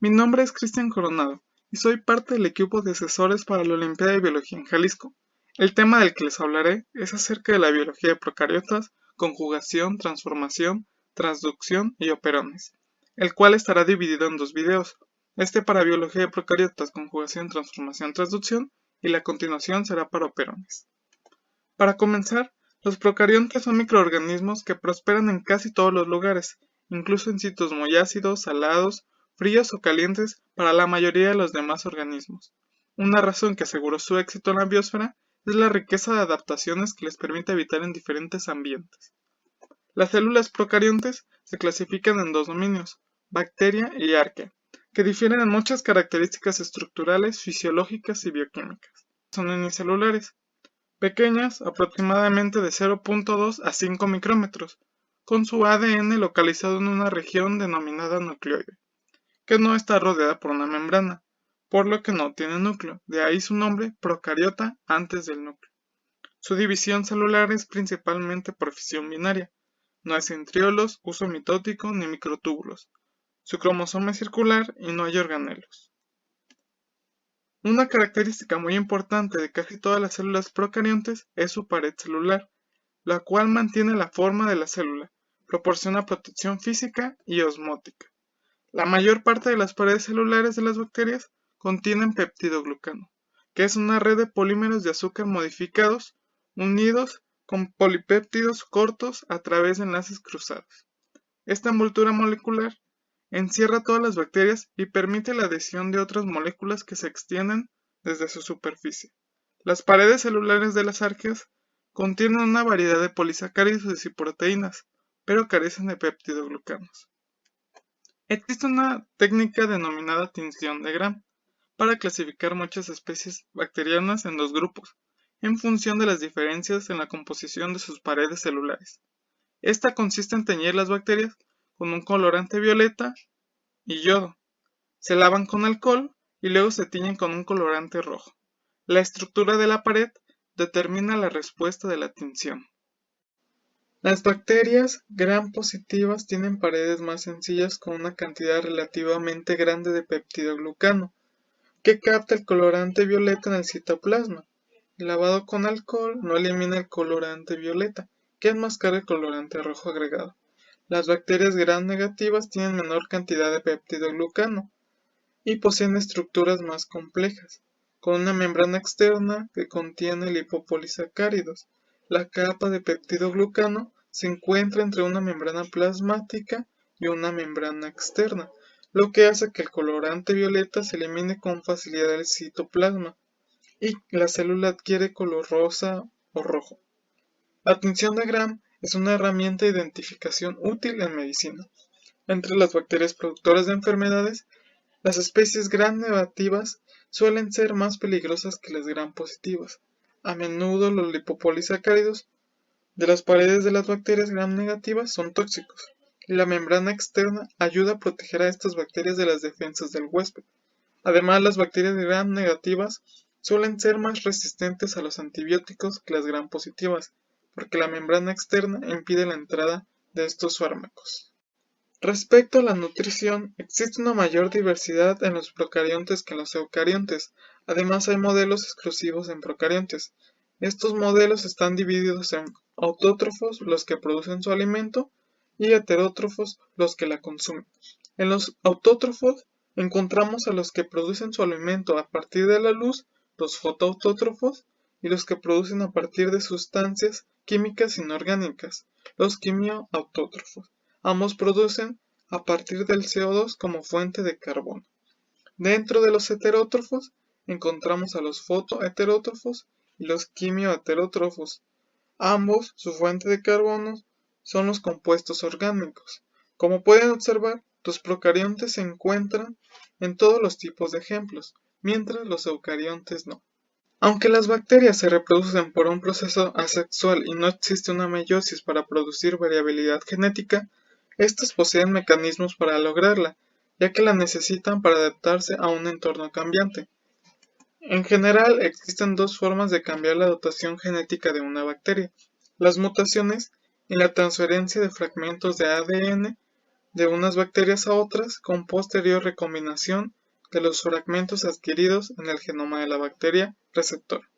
Mi nombre es Cristian Coronado y soy parte del equipo de asesores para la Olimpiada de Biología en Jalisco. El tema del que les hablaré es acerca de la biología de procariotas, conjugación, transformación, transducción y operones, el cual estará dividido en dos videos, este para biología de procariotas, conjugación, transformación, transducción, y la continuación será para operones. Para comenzar, los procariontes son microorganismos que prosperan en casi todos los lugares, incluso en sitios muy ácidos, salados, fríos o calientes para la mayoría de los demás organismos. Una razón que aseguró su éxito en la biosfera es la riqueza de adaptaciones que les permite habitar en diferentes ambientes. Las células procariontes se clasifican en dos dominios, bacteria y arquea, que difieren en muchas características estructurales, fisiológicas y bioquímicas. Son unicelulares, pequeñas, aproximadamente de 0.2 a 5 micrómetros, con su ADN localizado en una región denominada nucleoide, que no está rodeada por una membrana, por lo que no tiene núcleo, de ahí su nombre procariota antes del núcleo. Su división celular es principalmente por fisión binaria, no hay centriolos, uso mitótico ni microtúbulos. Su cromosoma es circular y no hay organelos. Una característica muy importante de casi todas las células procariontes es su pared celular, la cual mantiene la forma de la célula, proporciona protección física y osmótica. La mayor parte de las paredes celulares de las bacterias contienen peptidoglucano, que es una red de polímeros de azúcar modificados unidos con polipéptidos cortos a través de enlaces cruzados. Esta envoltura molecular encierra todas las bacterias y permite la adhesión de otras moléculas que se extienden desde su superficie. Las paredes celulares de las arqueas contienen una variedad de polisacáridos y proteínas, pero carecen de peptidoglucanos. Existe una técnica denominada tinción de Gram para clasificar muchas especies bacterianas en dos grupos, en función de las diferencias en la composición de sus paredes celulares. Esta consiste en teñir las bacterias con un colorante violeta y yodo. Se lavan con alcohol y luego se tiñen con un colorante rojo. La estructura de la pared determina la respuesta de la tinción. Las bacterias gram positivas tienen paredes más sencillas con una cantidad relativamente grande de peptidoglucano, que capta el colorante violeta en el citoplasma. El lavado con alcohol no elimina el colorante violeta, que enmascara el colorante rojo agregado. Las bacterias gram negativas tienen menor cantidad de peptidoglucano y poseen estructuras más complejas, con una membrana externa que contiene lipopolisacáridos. La capa de peptidoglucano se encuentra entre una membrana plasmática y una membrana externa, lo que hace que el colorante violeta se elimine con facilidad del citoplasma y la célula adquiere color rosa o rojo. La tinción de Gram es una herramienta de identificación útil en medicina. Entre las bacterias productoras de enfermedades, las especies gram negativas suelen ser más peligrosas que las gram positivas. A menudo los lipopolisacáridos de las paredes de las bacterias gram negativas son tóxicos, y la membrana externa ayuda a proteger a estas bacterias de las defensas del huésped. Además, las bacterias gram negativas suelen ser más resistentes a los antibióticos que las gram positivas, porque la membrana externa impide la entrada de estos fármacos. Respecto a la nutrición, existe una mayor diversidad en los procariontes que en los eucariontes. Además, hay modelos exclusivos en procariontes. Estos modelos están divididos en autótrofos, los que producen su alimento, y heterótrofos, los que la consumen. En los autótrofos encontramos a los que producen su alimento a partir de la luz, los fotoautótrofos, y los que producen a partir de sustancias químicas inorgánicas, los quimioautótrofos. Ambos producen a partir del CO2 como fuente de carbono. Dentro de los heterótrofos encontramos a los fotoheterótrofos y los quimioheterótrofos. Ambos, su fuente de carbono, son los compuestos orgánicos. Como pueden observar, los procariontes se encuentran en todos los tipos de ejemplos, mientras los eucariontes no. Aunque las bacterias se reproducen por un proceso asexual y no existe una meiosis para producir variabilidad genética, estas poseen mecanismos para lograrla, ya que la necesitan para adaptarse a un entorno cambiante. En general, existen dos formas de cambiar la dotación genética de una bacteria: las mutaciones y la transferencia de fragmentos de ADN de unas bacterias a otras con posterior recombinación de los fragmentos adquiridos en el genoma de la bacteria receptora.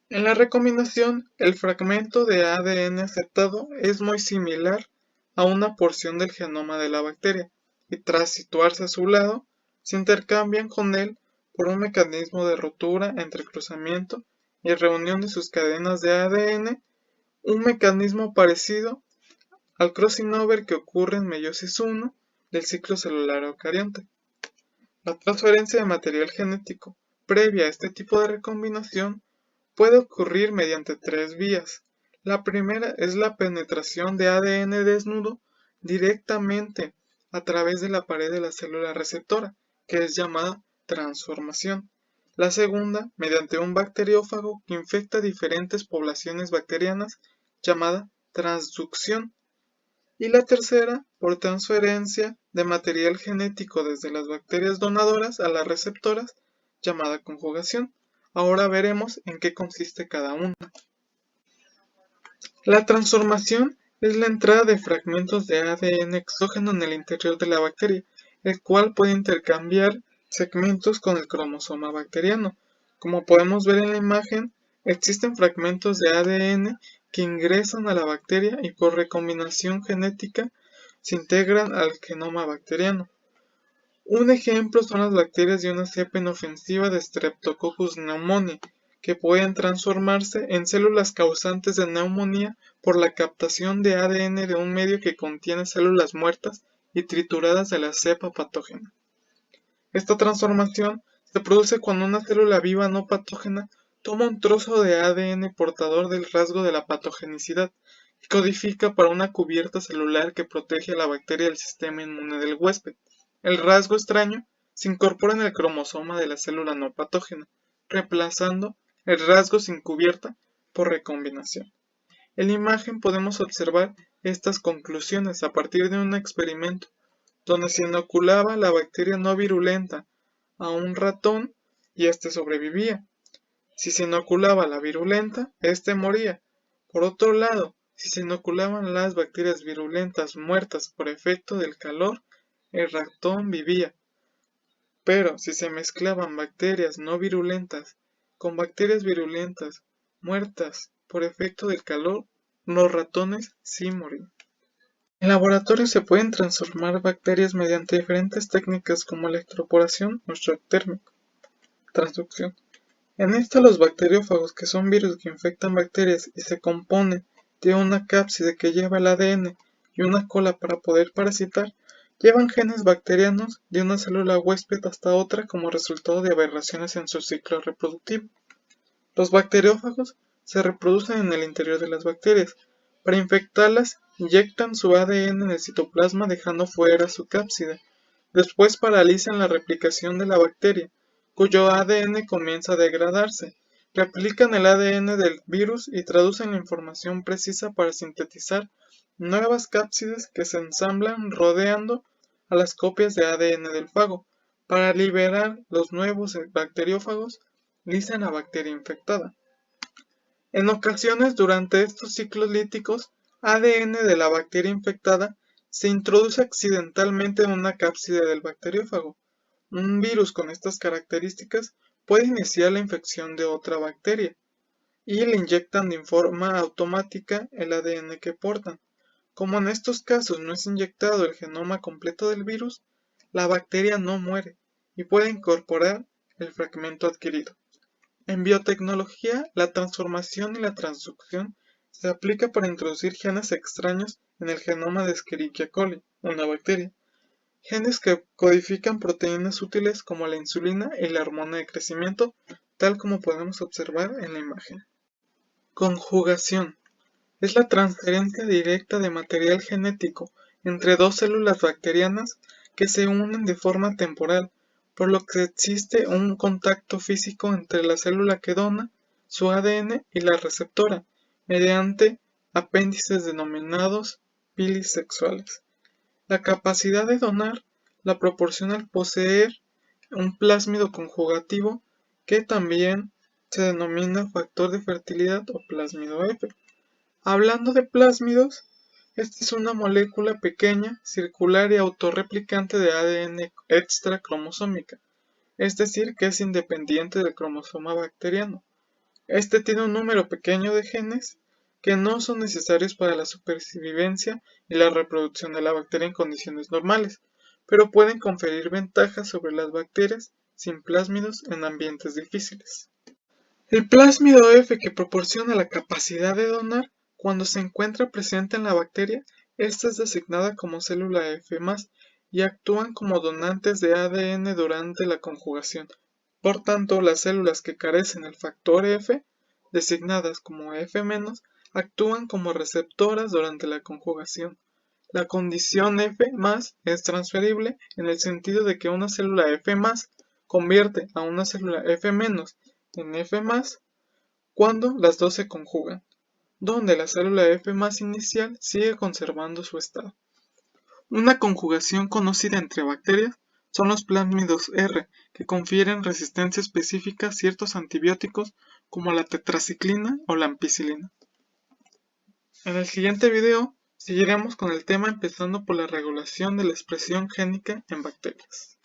En la recombinación, el fragmento de ADN aceptado es muy similar a una porción del genoma de la bacteria, y tras situarse a su lado, se intercambian con él por un mecanismo de rotura, entrecruzamiento y reunión de sus cadenas de ADN, un mecanismo parecido al crossing over que ocurre en meiosis I del ciclo celular eucarionte. La transferencia de material genético previa a este tipo de recombinación puede ocurrir mediante tres vías. La primera es la penetración de ADN desnudo directamente a través de la pared de la célula receptora, que es llamada transformación. La segunda, mediante un bacteriófago que infecta diferentes poblaciones bacterianas, llamada transducción. Y la tercera, por transferencia de material genético desde las bacterias donadoras a las receptoras, llamada conjugación. Ahora veremos en qué consiste cada una. La transformación es la entrada de fragmentos de ADN exógeno en el interior de la bacteria, el cual puede intercambiar segmentos con el cromosoma bacteriano. Como podemos ver en la imagen, existen fragmentos de ADN que ingresan a la bacteria y por recombinación genética se integran al genoma bacteriano. Un ejemplo son las bacterias de una cepa inofensiva de Streptococcus pneumoniae, que pueden transformarse en células causantes de neumonía por la captación de ADN de un medio que contiene células muertas y trituradas de la cepa patógena. Esta transformación se produce cuando una célula viva no patógena toma un trozo de ADN portador del rasgo de la patogenicidad y codifica para una cubierta celular que protege a la bacteria del sistema inmune del huésped. El rasgo extraño se incorpora en el cromosoma de la célula no patógena, reemplazando el rasgo sin cubierta por recombinación. En la imagen podemos observar estas conclusiones a partir de un experimento donde se inoculaba la bacteria no virulenta a un ratón y éste sobrevivía. Si se inoculaba la virulenta, éste moría. Por otro lado, si se inoculaban las bacterias virulentas muertas por efecto del calor, el ratón vivía. Pero si se mezclaban bacterias no virulentas con bacterias virulentas muertas por efecto del calor, los ratones sí morían. En laboratorio se pueden transformar bacterias mediante diferentes técnicas como electroporación o shock térmico. Transducción. En esta los bacteriófagos, que son virus que infectan bacterias y se componen de una cápside que lleva el ADN y una cola para poder parasitar, llevan genes bacterianos de una célula huésped hasta otra como resultado de aberraciones en su ciclo reproductivo. Los bacteriófagos se reproducen en el interior de las bacterias. Para infectarlas, inyectan su ADN en el citoplasma dejando fuera su cápside. Después paralizan la replicación de la bacteria, cuyo ADN comienza a degradarse. Replican el ADN del virus y traducen la información precisa para sintetizar nuevas cápsides que se ensamblan rodeando a las copias de ADN del fago. Para liberar los nuevos bacteriófagos, lisan la bacteria infectada. En ocasiones, durante estos ciclos líticos, ADN de la bacteria infectada se introduce accidentalmente en una cápside del bacteriófago. Un virus con estas características puede iniciar la infección de otra bacteria y le inyectan de forma automática el ADN que portan. Como en estos casos no es inyectado el genoma completo del virus, la bacteria no muere y puede incorporar el fragmento adquirido. En biotecnología, la transformación y la transducción se aplica para introducir genes extraños en el genoma de Escherichia coli, una bacteria. Genes que codifican proteínas útiles como la insulina y la hormona de crecimiento, tal como podemos observar en la imagen. Conjugación. Es la transferencia directa de material genético entre dos células bacterianas que se unen de forma temporal, por lo que existe un contacto físico entre la célula que dona su ADN y la receptora, mediante apéndices denominados pilis sexuales. La capacidad de donar la proporciona el poseer un plásmido conjugativo que también se denomina factor de fertilidad o plásmido F. Hablando de plásmidos, Esta es una molécula pequeña, circular y autorreplicante de ADN extracromosómica, es decir, que es independiente del cromosoma bacteriano. Este tiene un número pequeño de genes que no son necesarios para la supervivencia y la reproducción de la bacteria en condiciones normales, pero pueden conferir ventajas sobre las bacterias sin plásmidos en ambientes difíciles. El plásmido F que proporciona la capacidad de donar, cuando se encuentra presente en la bacteria, esta es designada como célula F+, y actúan como donantes de ADN durante la conjugación. Por tanto, las células que carecen del factor F, designadas como F-, actúan como receptoras durante la conjugación. La condición F+ es transferible en el sentido de que una célula F+ convierte a una célula F- en F+ cuando las dos se conjugan, donde la célula F+ inicial sigue conservando su estado. Una conjugación conocida entre bacterias son los plásmidos R, que confieren resistencia específica a ciertos antibióticos como la tetraciclina o la ampicilina. En el siguiente video seguiremos con el tema empezando por la regulación de la expresión génica en bacterias.